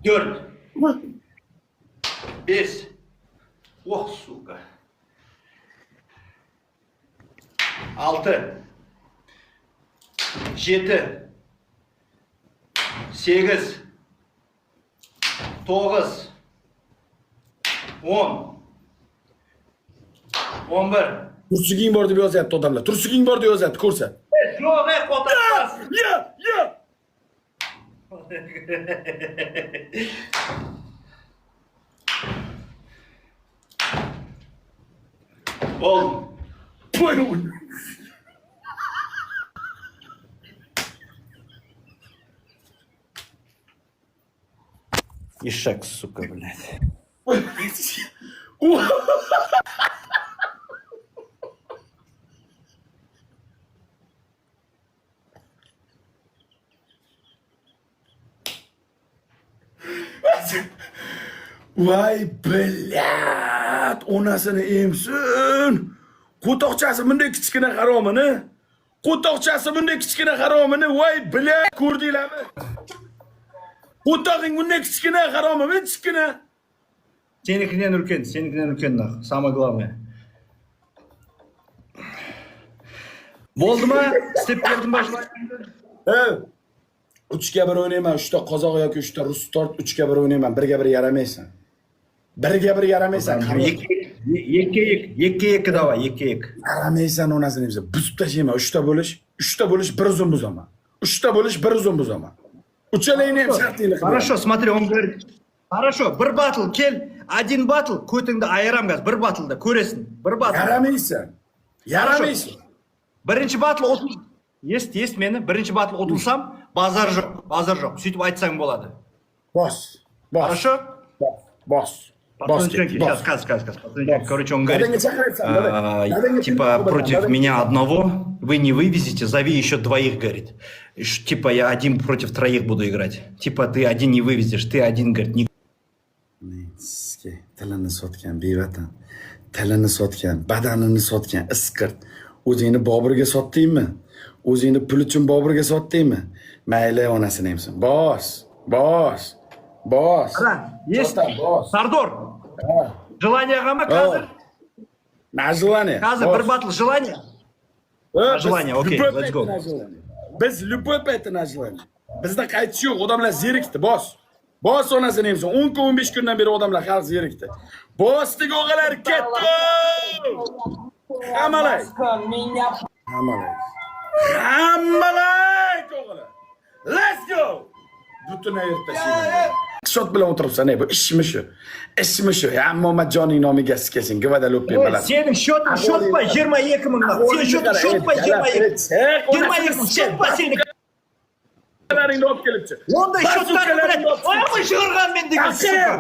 4 5 Oh suka 6 7 8 9 10 11 Tursuging bor deb yozyapti odamlar. Tursuging bor deb yozyapti, ko'rsa. Yo'q, qo'tamas. Ya. Ol. Buyurun. Ишак, сука, блядь. Vay bilat, onasini emsin. Qo'toqchasi bunday kichkina haromini. Qo'toqchasi bunday kichkina haromini, voy bilat, ko'rdinglarmi? Qo'tog'ing bunday kichkina haromimi, kichkina? Senikinden ulken naq. Самое главное. Bo'ldimi? Istep berdim boshlayman. He. 3ga 1 o'ynayman, 3ta qozoq yoki 3ta rus tort, 3ga 1 o'ynayman, 1ga 1 yaramaysan. 1ga 1 yaramaysan. 2 давай, 2. Yaramaysan onasini biza. Buzib tashlayman, 3ta bo'lish, 1 uzun buzaman. 3ta bo'lish, 1 uzun buzaman. Uchalayni ham shartingni qilib. Хорошо, смотри, он говорит. Хорошо, bir battle kel, один battle, ko'tingni ayram gaz, bir battle'da ko'rasin. Bir battle. Yaramaysan. Birinchi battle 30. Есть meni. Birinchi battle o'tilsam, bazar yo'q. Сөйтіп aytsang bo'ladi. Bos. Хорошо? Bos. Сейчас, короче, он говорит, типа, против меня одного вы не вывезете, зови еще двоих, говорит. Типа, я один против троих буду играть. Типа, ты один не вывезешь, ты один, говорит, не... Tilini sotgan bevatan, tilini sotgan, badanini sotgan iskirt. O'zingni Boburga sotdingmi? O'zingni pul uchun Boburga sotdingmi? Mayli, onasini emsin. Bos. Есть, Сардор, желание гамма, казыр? На желание. Казыр, bir battle, желание? Желание, окей, let's go. Biz любой пaytda na желание. Bizda qaytish yo'q, odamlar zerikdi, bos. Bos onasini emsin. 10 kun 15 kundan beri odamlar xalq zerikdi. Bosdik o'g'alar, ketdi! Hamalay o'g'alar. Let's go! Butunay ertashinglar. Shot bilan o'tiribsan, bu ishmi shu? Ya Muhammadjonning nomiga sikasin, Gvadalupin balas. Senin shot pa 22 ming. Sen shot pa 22. 22 ming shot pa senin. Kalaringni olib kelibchi. Onday shotlarni bilan oymi shig'irgan men degan suka.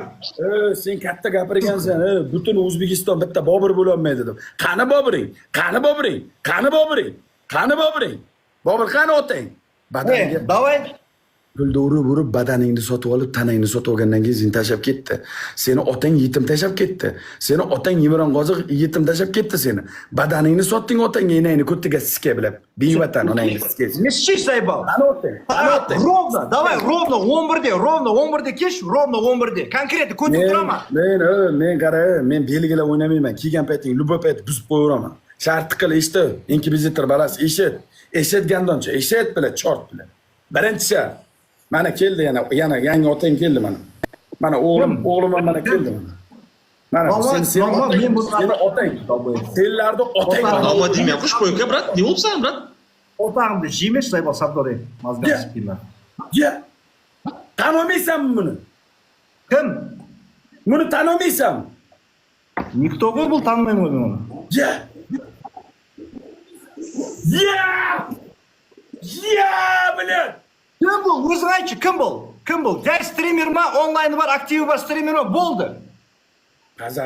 Sen katta gapirgansan, butun O'zbekiston bitta Bobur bo'la olmaydi dedim. Qani Boburing? Bobur qani otang? Badaniga. Давай. Gulni urib badaningni sotib olib, tanangni sotib olgandan keyin sen tashab ketdi. Seni otang yetim tashab ketdi. Seni otang Yemiron Qoziq yetim tashab ketdi seni. Badaningni sotding otangga, enangni ko'tiga siska bilib. Bevatan onangni siskaysan. Messi zaybal. Qani otang? Ровно, давай, ровно 11'de kesh, ровно 11'de. Konkret ko'tib turaman. Men qara, men belgilab o'ynamayman. Kelgan payting любой payt buzib qo'yaveraman. Shart qil, eshitdi. Inkivizitor balas, eshit gandoncha, eshit bilan chort bilan. Birinchi shart. Mana keldi yana yangi otang keldi mana. Mana o'g'lim mana keldi mana. Mana sen otang. Senlarni otang. Dalmadim ya, kuş koyun ya, brat. Ne oldu sana, brat? Otağımda jiymiş zaybal Sardor'e. Mazgan sıkıyla. Ya. Tanımaysan bunu. Kim? Bunu tanımaysan. Nikto bu tanımayım onu. Ya. Блядь. Kim bu? O'zing aytchi, kim bu? Jay streamer mi? Online var, aktivi var, streamer mi? Bo'ldi.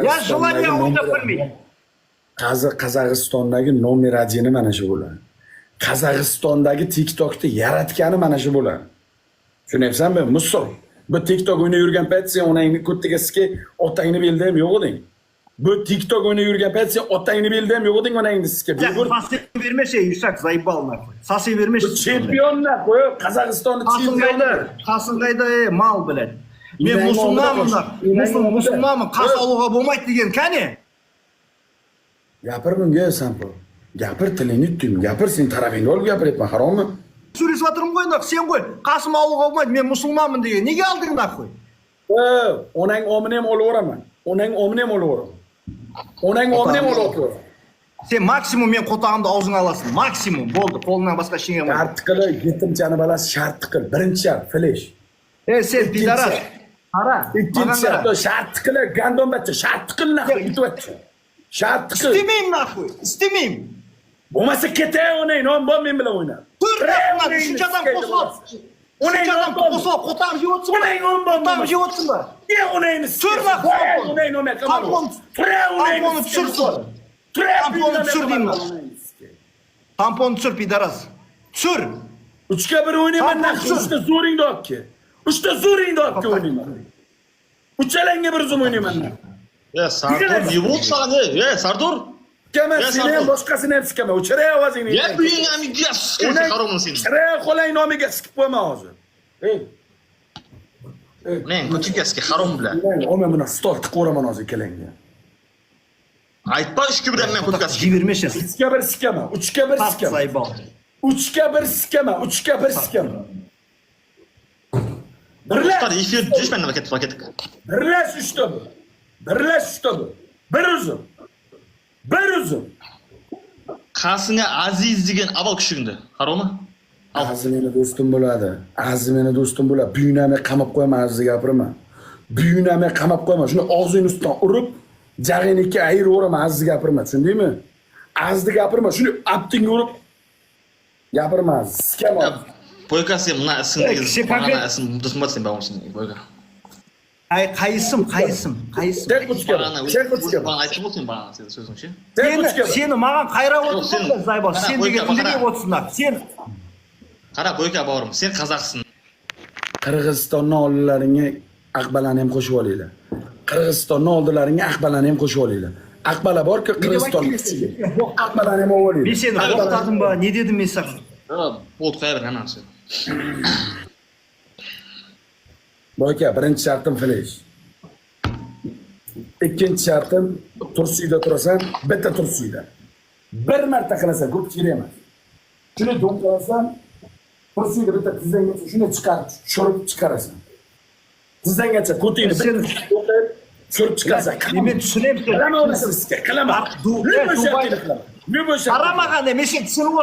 Ya желание o'ynab bilmaydi. Qozog'istondagi nomer 1 mana shu bo'ladi. Qozog'istondagi TikTokni yaratgani mana shu bo'ladi. Tushunyapsanmi? Musul. Bu TikTok o'ynab yurgan payt sen onangni ko'tiga sikay, otangni belda ham yo'q eding. Bu TikTok o'ynab yurgan payt sen otangni belda ham yo'q eding, onangni sikay. Sasi verme şey, Yuşak zaybal naqli. Sasi verme. Chempionlar qo'yib, Qozog'istonning chempioni. Qasing'ayda mal bilan. Men musulmonman. Musulmonman. Qasd olug'a bo'lmaydi degan qani? Gapir bunga Sampo. Gapir tilingni tutdim. Gapir sen tarafingni olib gapiryapman, harommi? So'rayaptirim qo'yindoq, sen qo'y. Qasd olug'a bo'lmaydi, men musulmonman degan. Nega olding naqo'y? Onang omini ham olaveraman. Onang omini ham olaveraman. Onang omini ham olaveraman. Sen maksimum men qo'tog'imni og'zingga olasan. Maksimum bo'ldi. Qo'lingdan boshqa hech narsa bo'lmaydi. Shart qil, yetimchani balasi shart qil. Birinchi shart flash. Sen pidaras. Qara. Ikkinchi shart shart qil, gandombacha shart qil naqo'y, aytyapti. Shart qil. İstemeyim naqo'y. İstemeyim. Bo'lmasa ketay onang, non bor men bilan o'yna. Shunchadan qo'sib. Shunchadan qo'sib, qo'tog'im yeyotsin. Onang non bor. Qo'tog'im yeyotsinlar. Ye onangni. Tur naqo'y. Onang non men Tampon. Tamponni tushirsin. Tamponni tushir deyman. Tamponni tushir pidaras. Tushir. 3ga 1 o'ynayman naqsh. 3ta zo'ringni olib kel. 3ta zo'ringni olib kel o'ynayman. Uchalangga bir zum o'ynayman. Sardor nima bo'ldi sana? Sardor. Kaman seni ham boshqasini ham sikaman. O'chiray ovozingni. Uying ham sikka haromni seni. Chiray qo'lang nomiga sikib qo'yma hozir. Men ko'chigasiga harom bilan. Men buni stol tiqoraman hozir kelangga. Aytma 2 bilan men ko'chigasiga. Jivermeshin. 3ga 1 sikaman. 3ga 1 sikaman. 3ga 1 sikaman. 3ga 1 sikaman. Birlash. Efir düşman nima ketdi. Birlash 3ta bu. Birlash 3ta bu. Bir uzun. Bir uzun. Qasingga Aziz degan avval kuchingdi. Harommi? Aziz meni do'stim bo'ladi. Aziz meni do'stim bo'ladi. Buyunamni qamab qo'yma, Aziz gapirma. Buyunamni qamab qo'yma. Shuni og'zing ustidan urib, jag'ingga ayiraverma, Aziz gapirma, tushundingmi? Aziz gapirma, shuni aptingga urib gapirma, sikama. Boykasi mana ismini ism do'stmatsin ba'omsin boyka. Ay qaysim. Tek uçga. Tek uçga. Bana aytib o'ting bana so'zingchi. Seni mаған qayrab o'tirsan, Zaybo. Sen degan nega o'tsinlar? Sen qara boyka borim. Sen qozoqsin. Qirg'izistonning oldilariga Aqbalani ham qo'shib olinglar. Qirg'izistonning oldilariga Aqbalani ham qo'shib olinglar. Aqbala borki Qirg'iziston ichiga. Aqbalani ham olinglar. Men seni to'xtatdim-ba? Ne dedim men sana? Bo'ldi, qo'yaver hammasi. Boyka, birinchi shartim flash. Ikkinchi shartim tursiyda turasan, bitta tursiyda. Bir marta qilasan, ko'p kerak emas. Shuni do'm qilasan, tursiyda bitta tizangacha shuni tushirib chiqarasan. Tizangacha ko'tingni bir tushirib chiqarasan. Men tushunaymi? Qilama unisini, qilama. Qaramaganda men sen tushunib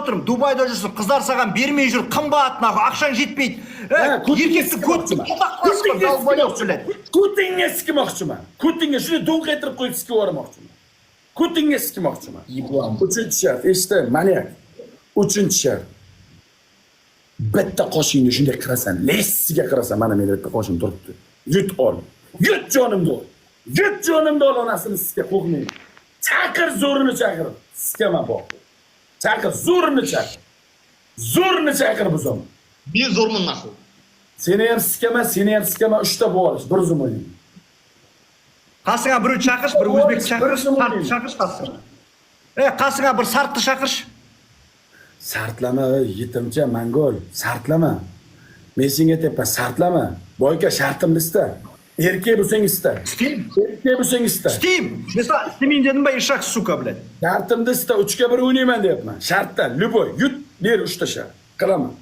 o'tirib, Dubayda yursin, qizlar sаған bermay yur, qimmat naqo, aqshang yetmaydi. Erkakni Ko'tingga sikmoqchiman. Ko'tingga shuni do'nqaytirib qo'yib sikib yubormoqchiman. Ko'tingga sikmoqchiman. 3-shart, eshitdi, maniak. 3-shart. Bitta qoshingni shunday qirasan, lessiga qirasan, mana menda bitta qoshim turibdi. Yut ol. Yut jonimni ol. Yut jonimni ol, onasini sikka qo'ymaydi. Chaqir zo'rini chaqir. Sikama bor. Chaqir zo'rini chaqir. Zo'rini chaqir bu zaman. Men zo'rman naqo. Seni ham sikama, 3ta bo'lish, bir zum o'yin. Qasingga bir chaqirish, bir o'zbek chaqirish, chaqirish qasingga. Qasingga bir sartni chaqirish. Sartlama, yetimcha, mangol, sartlama. Men senga aytyapman, sartlama. Boyka shartimni ista. Erkak bo'lsang ista. Erkak bo'lsang ista. Stim. Mesela stimin dedim ben ishak suka bilan. Shartimni ista, 3ga 1 o'ynayman deyapman. Shartdan, любой, yut, ber 3ta shart. Qilaman.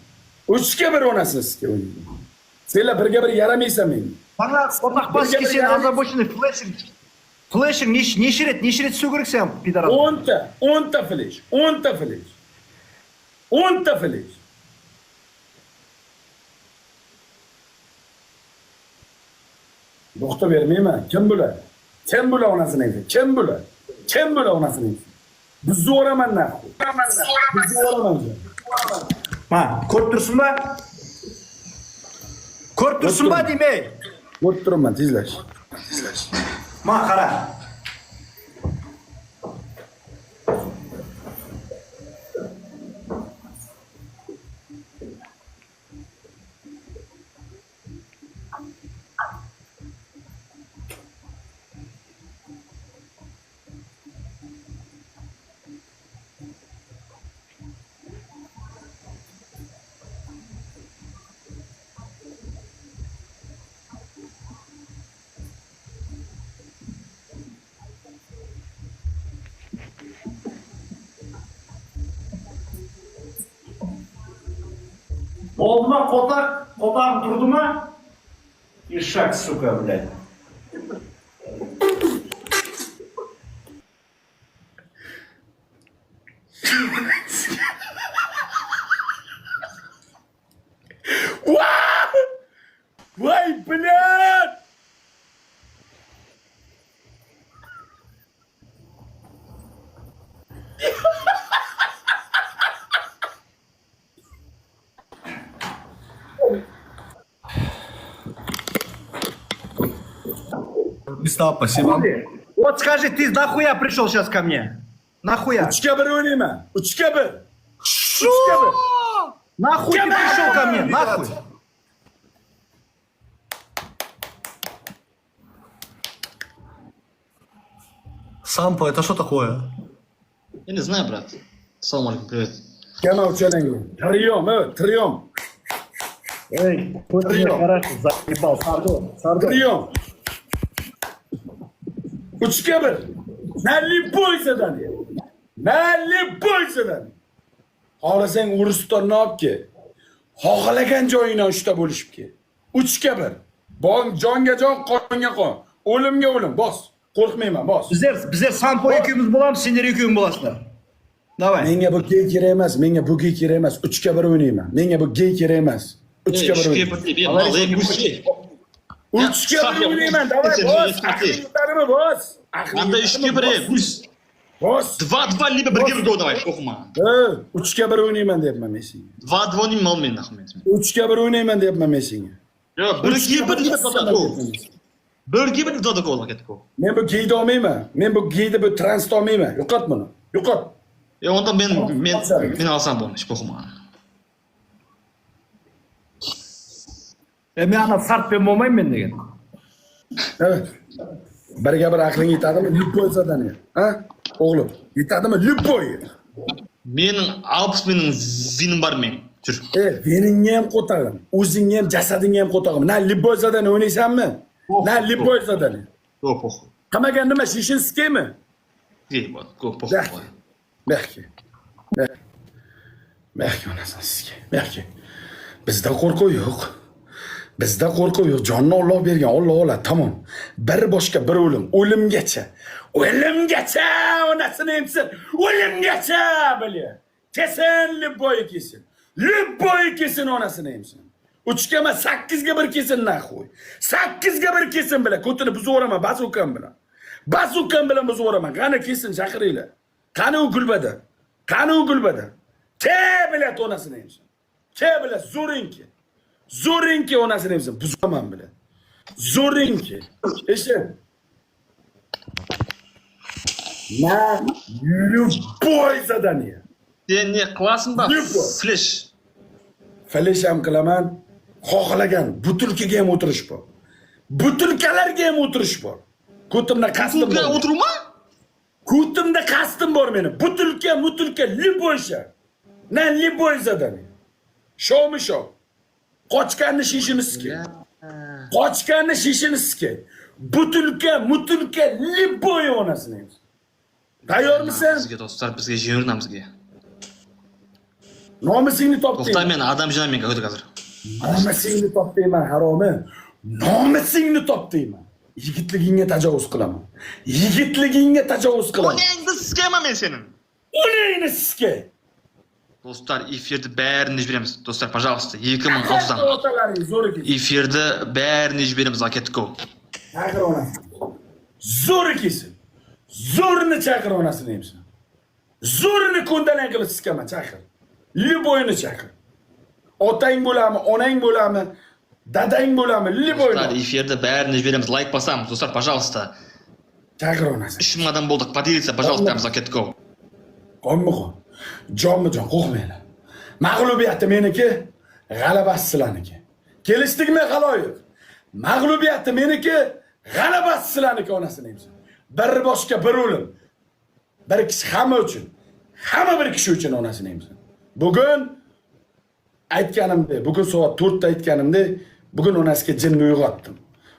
3ga 1 o'ynasini sizga o'ynayman. Senlar 1ga 1 yaramaysan menga. Bana o'rnak baski sen ozabочный flashing nechret so'girib sen pidaras. 10ta flash. 10ta flash. Do'xtir bermayman. Kim bular? Kim bular onasini aytdi? Kim bular? Kim bular onasini aytdi? Bizni o'raman naqo. Bizni o'raman. Ma, ko'rib tursinmi? Ko'rib tursinmi demay? Ko'rib turibman, tezlash. Ma, qara. Oğluma kotak durdu mu? Ишак, сука, блядь. Vay блядь! Спасибо, спасибо. Вот скажи, ты нахуя пришел сейчас ко мне? Нахуя? Uchga bir o'ynayman. Uchga bir. Что? Нахуй ты пришел ко мне? Нахуй? Сампо, это что такое? Я не знаю, брат. Салам алейкум, привет. Kama uchalang. Triyom, triyom. Эй, хоть мне хорошо заебал, Сардон. Triyom. Uchga bir. Nalliboy zadani. Nalliboy zadani. Xohlasang Urustonni olib kel. Xohlagan joyingdan ushlab bo'lishib kel. Uchga bir. Bong jonga jon, qonga qon. O'limga o'lim. Bos. Qo'rqmayman, bos. Bizler Sampo ikimiz bo'lamiz, senlar ikkoving bo'lasizlar. Давай. Menga bu gey kerak emas, menga bu gey kerak emas. 3 ga 1 o'ynayman. Menga bu gey kerak emas. 3 ga 1 o'ynayman. Малый гуси. 3 ga 1 o'ynayman. Давай, bos. Aqlingni bos. Anda 3 ga 1, гусь. Bos. 2-2 lибо birga go давай, qo'rqma. 3 ga 1 o'ynayman deyapman men senga. 2-2 o'ynayman mal men rahmat. 3 ga 1 o'ynayman deyapman men senga. Yo'q, 1-2 libо dodako. 1-2 libо dodako ketko. Men bu geyni olmayman. Men bu geyni bu transni olmayman. Yo'qot buni. Yo'qot. Ya onda men alsam bo'lmaydi, qo'rqma. Men ana sart ben bo'lmayman degan. Evet. Birga bir aqling yetadimi? Lipoy zadani. Ha? O'g'lim, yetadimi? Lipoy. Mening 60 ming zinim bor men. Tur. Veningni ham qo'tag'im, o'zingni ham, jasadingni ham qo'tag'im. Na lipoy zadani o'ynaysanmi? Na lipoy zadani. Yo'q. Qamagan nima shishinskiymi? Yo'q, ko'p. Berki. Berki onasan sizga. Berki. Bizda qo'rquv yo'q. Bizda qo'rquv yo'q. Jonni Alloh bergan, Alloh oladi, tamom. Bir boshqa bir o'lim, o'limgacha. O'limgacha onasini emsin. O'limgacha bilya. Kesin lipoy kesin. Lipoy kesin onasini emsin. 3 ga 8 ga 1 kesin naxo'y. 8 ga 1 kesin bilan ko'tini buzaveraman bazukam bilan. Bazukam bilan buzaveraman. Qani kesin chaqiringlar. Qani u gulbada? Qani u gulbada? Ke bilan onasini emsin. Ke bilan zo'rinki. Zo'rinki onasini emsin. Buzaman bilan. Zo'rinki. Eshit. Na lipoy zadaniya. Sen ne qilasan da? Flash. Flash ham qilaman. Xohlagan butulkaga ham o'tirish bor. Butulkalarga ham o'tirish bor. Ko'timda qasdim bor. O'tirma? Ko'timda qasdim bor meni. Butulka, liboysha. Na liboy zadani. Showmi show. Qochganni shishini sikke. Qochganni shishini sikke. Butulka, liboy onasini. Tayyormisan? Bizga do'stlar, bizga jurnamizga. Nomusingni top To'xta, men adam jinan menga o'tib hozir. Nomusingni top deyman, haromi. Nomusingni top deyman. Yigitligingga tajovuz qilaman. Yigitligingga tajovuz qilaman. Onangni siskaman men senin. Onangni siske. Do'stlar, efirda barini beramiz. Do'stlar, пожалуйста, 2600 dan. Otalaring zo'r ekan. Efirda barini beramiz, aketko. Chaqir onasini. Zo'r ekansan. Zo'rini chaqir onasini emsan. Zo'rini ko'ndalang qilib siskaman, chaqir. Liboyni chaqir. Otang bo'lami, onang bo'lami, dadang bo'lami, liboyni. Do'stlar, efirda barini beramiz. Like bosamiz. Do'stlar, пожалуйста. Chaqir onasini. 3000 odam bo'ldik. Поделиться, пожалуйста, aketko. Qonmi-qon. Jonmi-jon, qo'rqmanglar. Mag'lubiyati meniki, g'alabasi sizlarniki. Kelishdikmi xaloyiq? Mag'lubiyati meniki, g'alabasi sizlarniki onasini emsan. Bir boshqa bir o'lim. Bir kishi hamma uchun. Hamma bir kishi uchun onasini emsan. Bugun aytganimdek, bugun soat 4 da aytganimdek, bugun onasiga jinni uyg'otdim.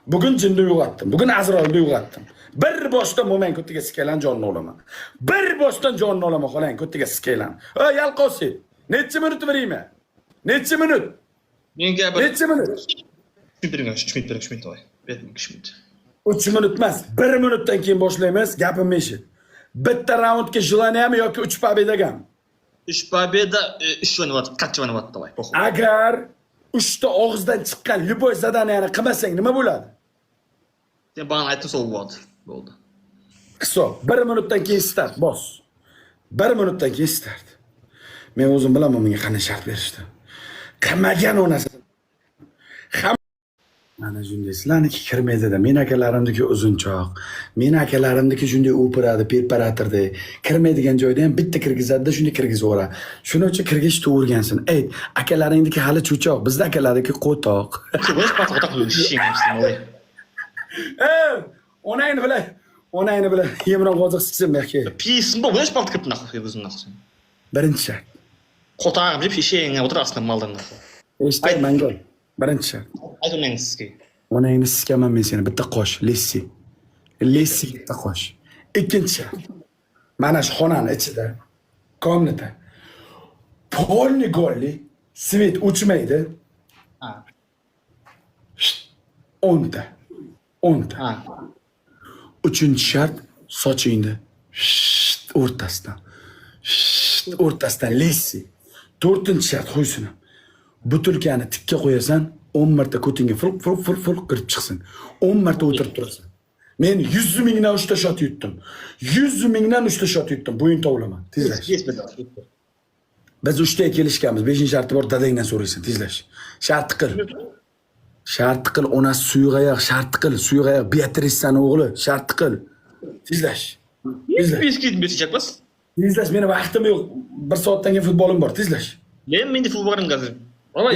Bugun jinni uyg'otdim. Bugun Azroilni uyg'otdim. Bir boshdan mo'min ko'tiga sikelan jonni olaman. Bir boshdan jonni olaman xolang ko'tiga sikelan. Yalqosi, necha minut berayman? Necha minut? Menga bir Necha minut? 3 minut bering, 3 minut bering, 3 minut. Bering 3 minut. 3 minut emas, 1 minutdan keyin boshlaymiz. Gapimni eshit. Bitta raundga Jilaniyami yoki 3 pobedagami? 3 победа, 3 o'ynayapti, qancha o'ynayapti, давай, похуй. Agar 3 ta og'izdan chiqqan любой zadaniyani qilmasang nima bo'ladi? Sen bana aytding, sol bo'ldi. Bo'ldi. Hisob 1 minutdan keyin start bos. 1 minutdan keyin start. Men o'zim bilaman menga qanday shart berishdi. Qilmagan u narsa. Mana shunday sizlarniki kirmaydida. Men akalarimniki uzunchoq. Men akalarimniki shunday o'piradi, preparatorda. Kirmaydigan joyda ham bitta kirgizadi-da, shunday kirgizaveradi. Shuning uchun kirgizishni o'rgansin. Ayt, akalaringniki hali chuchoq, bizda akalardiki qo'toq. Bo'sh paxta qilib Onangni bilan yemron qoziq siksin mehki. Pissin bu, bo'sh paxta qilib naqo o'zim naqo. Birinchi shart. Qotag'im deb shishingga o'tirasizlar maldan naqo. Eshitay manga. Birinchi shart. Aytmayman sizga. Onangni siskaman men seni bitta qosh, Lessi. Lessi bitta qosh. Ikkinchi shart. Mana shu xonani ichida komnata. Polni golli, svet o'chmaydi. Ha. 10 ta. 10 ta. Ha. Uchinchi shart sochingni o'rtasidan. O'rtasidan Lessi. To'rtinchi shart qo'ysini. Butulkani tikka qo'yasan, 10 marta ko'tingga ful kirib chiqsin. 10 marta o'tirib turasan. Men 100 mingdan 3 ta shot yutdim. 100 mingdan 3 ta shot yutdim. Bo'yin tovlaman. Tezlash. Biz 3 taga kelishganmiz. 5-sharti bor, dadangdan so'raysan. Tezlash. Shart qil. Shart qil, onasi suyuqayoq, shart qil, suyuqayoq Beatrice'san o'g'li, shart qil. Tezlash. Biz ketmayacakmiz. Tezlash, meni vaqtim yo'q. 1 soatdan keyin futbolim bor, tezlash. Menda futbolganim hozir. Voy.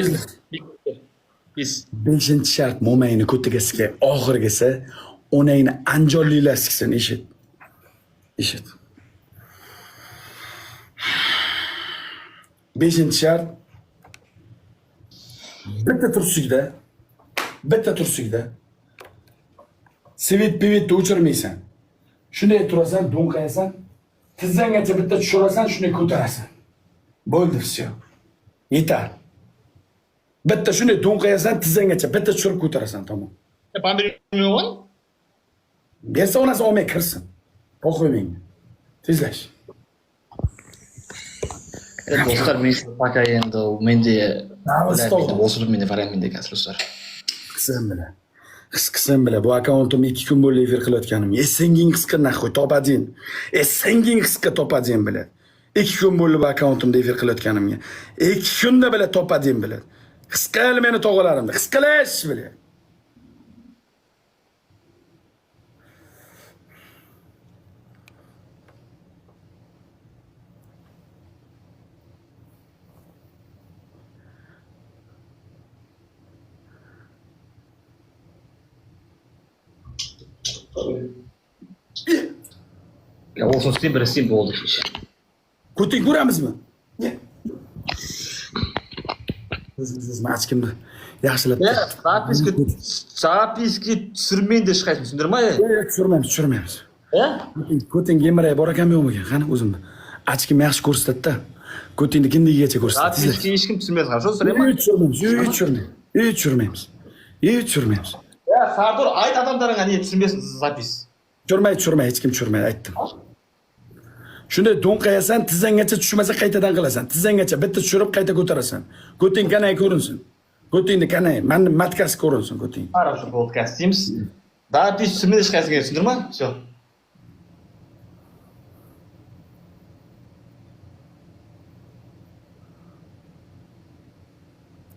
Biz 5-shart mo'mayni ko'tiga sikay, oxirgisi onangni anjollilar siksin, eshit. Eshit. 5-shart bitta tursikda svet pivetni o'chirmaysan. Shunday turasan, do'nqayasan, tizzanggacha bitta tushirasan, shunday ko'tarasan. Bo'ldi, всё. Yetar. Bitta shunday do'nqayasan, tizzanggacha bitta tushirib ko'tarasan, tamom. Pamberman? Bersa onasi olmay kirsin. Qo'y menga. Tezlash. Do'stlar, men paka endi menda Davoston. o'sirib menda varamenda ekansiz do'stlar. Qisqim bilan bu akkauntim 2 kun bo'ldi efir qilayotganim. Esinging qisqa naxoy topading. Esinging qisqa topading bilan. 2 kun bo'ldi bu akkauntimda efir qilayotganimga. 2 kunda bilan topading bilan. Qisqal meni tog'alarimda. Qisqalash bilan. Ya olsun bir bo'ldi ish. Ko'ting ko'ramizmi? Siz machkimni yaxshilab. Zapiski tushirmang deb chiqaysiz, tushundirmay? Tushirmaymiz. Ko'ting yemiray bor ekanmi yo'qmi? Qani o'zim. Achkim yaxshi ko'rsatdi-da. Ko'tingni kindigacha ko'rsatdi. Zapiski hech kim tushirmaydi, qarshi so'rayman. Tushirmaymiz. Ya Sardor, ayt odamlarga niye tushunmaysiz zapis? Tushirmay, hech kim tushirmaydi, aytdim. Shunday do'nqayasan, tizzanggacha tushmasa qaytadan qilasan. Tizzanggacha bitta tushirib qayta ko'tarasan. Ko'ting kanay ko'rinsin. Ko'tingni kanay, menni matkasi ko'rinsin ko'ting. Хорошо, podcast deymiz. Zapis tushirmaydi hech qaysiga, tushundirma? Всё.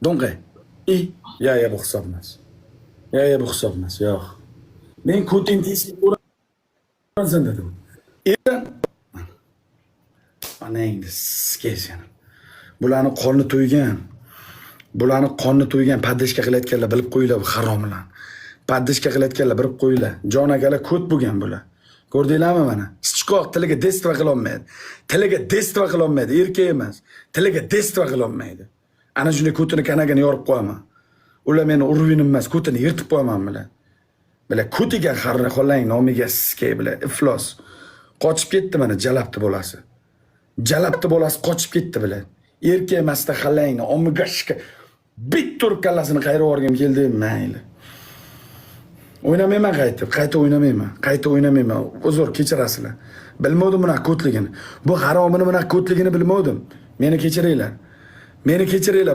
Do'nqay. Ya bu hisob emas. Bu hisob emas, yo'q. Men ko'ting tezlik ko'rasan dedim. Anangni sikaysan. Bularni qonni to'ygan, paddishka qilayotganlar bilib qo'yinglar, bu haromlar. Paddishka qilayotganlar bilib qo'yinglar. Jon akalar ko't bo'lgan bular. Ko'rdinglarmi mana? Sichqoq tiliga destva qila olmaydi. Erkak emas. Tiliga destva qila olmaydi. Ana shunday ko'tini kanagini yorib qo'yaman. Ular meni urvinim emas, ko'tini yirtib qo'yaman bilan. Bilan ko'tiga xarra xolang nomiga sikay bilan iflos. Qochib ketdi mana jalabti bolasi. Jalabti bolasi qochib ketdi bilan. Erkak emasda xalangni omigashga bitta urib kallasini qayrib yuborgim keldi, mayli. O'ynamayman qayta o'ynamayman. Uzr, kechirasizlar. Bilmadim bunaqa ko'tligini. Bu haromini bunaqa ko'tligini bilmadim. Meni kechiringlar.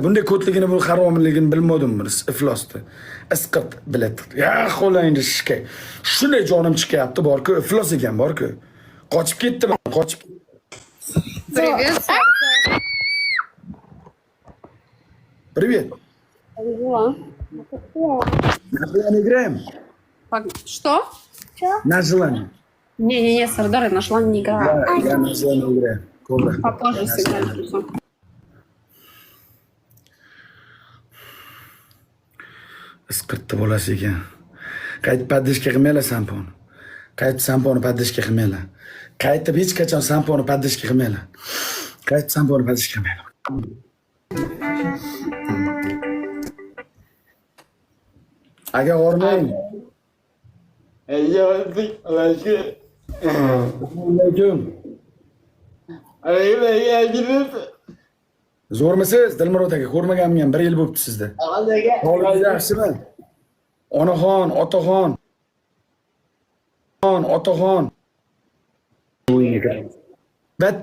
Bunday ko'tligini, bu haromligini bilmadim buni. Iflosdi. Isqirt bilet. Ya qo'layni shikay. Shunday jonim chiqyapti bor-ku, iflos ekan bor-ku. Qochib ketdim, qochib. Привет. Привет. Дела. На желание играем? Что? На желание. Не, Сардар, я нашла не играю. Да, я на желание играю. Кобра. Попозже сыграем. Всё. Isqirtdi bolasi ekan. Qaytib paddishka qilmanglar samponi. Qaytib samponi paddishka qilmanglar. Qaytib hech qachon samponi paddishka qilmanglar. Qaytib samponi paddishka qilmanglar. Aga o'rmang. Alaykum. Zo'rmisiz, Dilmurod aka? Ko'rmaganman ham, 1 yil bo'libdi sizda. Holingiz yaxshimi? Onaxon, otaxon. Otaxon. Bitta